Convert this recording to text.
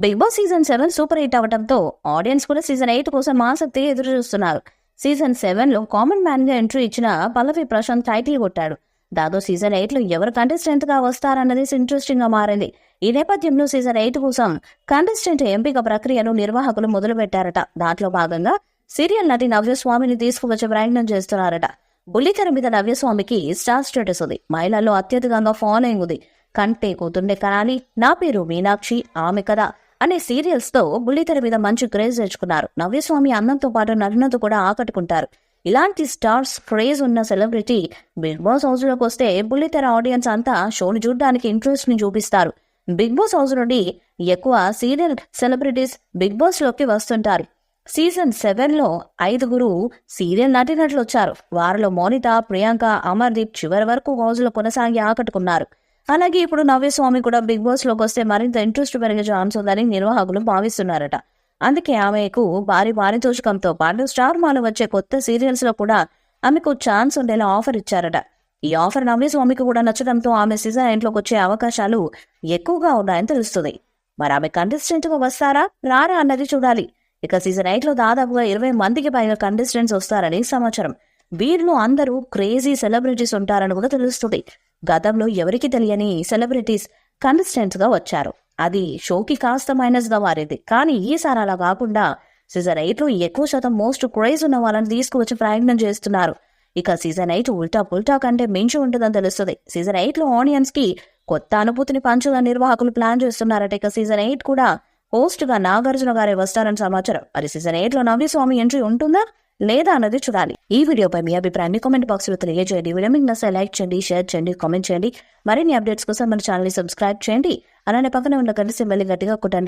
Big Boss season 7 super hit అవడంతో audience కూడా season 8 కోసం ఆసక్తి ఎదురు చూస్తున్నారు. సీజన్ 7లో కామన్ మ్యాన్ గా ఎంట్రీ ఇచ్చిన పల్లవి ప్రశాంత్ టైటిల్ కొట్టాడు. దాంతో సీజన్ 8లో ఎవరు కంటెస్టెంట్ గా వస్తారన్నది ఇంట్రెస్టింగ్ గా మారింది. ఈ నేపథ్యంలో సీజన్ 8 కోసం కంటెస్టెంట్ ఎంపిక ప్రక్రియను నిర్వాహకులు మొదలు పెట్టారట. దాంట్లో భాగంగా సీరియల్ నటి నవ్యస్వామిని తీసుకువచ్చే ప్రయత్నం చేస్తున్నారట. బుల్లితెర మీద నవ్యస్వామికి స్టార్ స్టేటస్ ఉంది. మహిళల్లో అత్యధికంగా ఫాలోయింగ్ ఉంది. కంటే కూతుండే కనాలి, నా పేరు మీనాక్షి, ఆమె కదా అనే సీరియల్స్ తో బుల్లితెర మీద మంచి క్రేజ్ తెచ్చుకున్నారు. నవ్యస్వామి అందంతో పాటు నటనతో కూడా ఆకట్టుకుంటారు. ఇలాంటి స్టార్స్ క్రేజ్ ఉన్న సెలబ్రిటీ బిగ్ బాస్ హౌస్ లోకి వస్తే బుల్లితెర ఆడియన్స్ అంతా షోని చూడడానికి ఇంట్రెస్ట్ ని చూపిస్తారు. బిగ్ బాస్ హౌస్ నుండి ఎక్కువ సీరియల్ సెలబ్రిటీస్ బిగ్ బాస్ లోకి వస్తుంటారు. సీజన్ 7లో 5 సీరియల్ నటినట్లు వచ్చారు. వారిలో మోనిత, ప్రియాంక, అమర్దీప్ చివరి వరకు హౌస్ లో కొనసాగి ఆకట్టుకున్నారు. అలాగే ఇప్పుడు నవ్యస్వామి కూడా బిగ్ బాస్ లోకి వస్తే మరింత ఇంట్రెస్ట్ పెరిగే ఛాన్స్ ఉందని నిర్వాహకులు భావిస్తున్నారట. అందుకే ఆమెకు భారీ పారితోషికంతో పాటు స్టార్ మాలు వచ్చే కొత్త సీరియల్స్ లో కూడా ఆమెకు ఛాన్స్ ఉండేలా ఆఫర్ ఇచ్చారట. ఈ ఆఫర్ నవ్యస్వామికి కూడా నచ్చడంతో ఆమె సీజన్ 8లోకి వచ్చే అవకాశాలు ఎక్కువగా ఉన్నాయని తెలుస్తుంది. మరి ఆమె కంటెస్టెంట్ గా వస్తారా రారా అన్నది చూడాలి. ఇక సీజన్ 8లో దాదాపుగా 20 మందికి పైగా కంటెస్టెంట్స్ వస్తారని సమాచారం. వీరిలో అందరూ క్రేజీ సెలబ్రిటీస్ ఉంటారని కూడా తెలుస్తుంది. గతంలో ఎవరికి తెలియని సెలబ్రిటీస్ కంటెస్టెంట్స్ గా వచ్చారు. అది షోకి కాస్త మైనస్ గా మారింది. కానీ ఈసారి అలా కాకుండా సీజన్ 8లో ఎక్కువ శాతం మోస్ట్ క్రేజ్ ఉన్న వాళ్ళని తీసుకువచ్చి ప్రయత్నం చేస్తున్నారు. ఇక సీజన్ 8 ఉల్టా పుల్టా కంటే మించి ఉంటుందని తెలుస్తుంది. సీజన్ 8లో ఆడియన్స్ కి కొత్త అనుభూతిని పంచాలని నిర్వాహకులు ప్లాన్ చేస్తున్నారట. ఇక సీజన్ 8 కూడా హోస్ట్ గా నాగార్జున గారే వస్తారని సమాచారం. మరి సీజన్ 8లో నవ్యస్వామి ఎంట్రీ ఉంటుందా లేదా అన్నది చూడాలి. ఈ వీడియోపై మీ అభిప్రాయాన్ని కామెంట్ బాక్స్ లో తెలియజేయండి. వీడియో మీకు నచ్చితే లైక్ చేయండి, షేర్ చేయండి, కామెంట్ చేయండి. మరిన్ని అప్డేట్స్ కోసం మన ఛానల్ ని సబ్స్క్రైబ్ చేయండి. అలానే పక్కన ఉన్న గంట సింబల్ ని గట్టిగా కొట్టండి.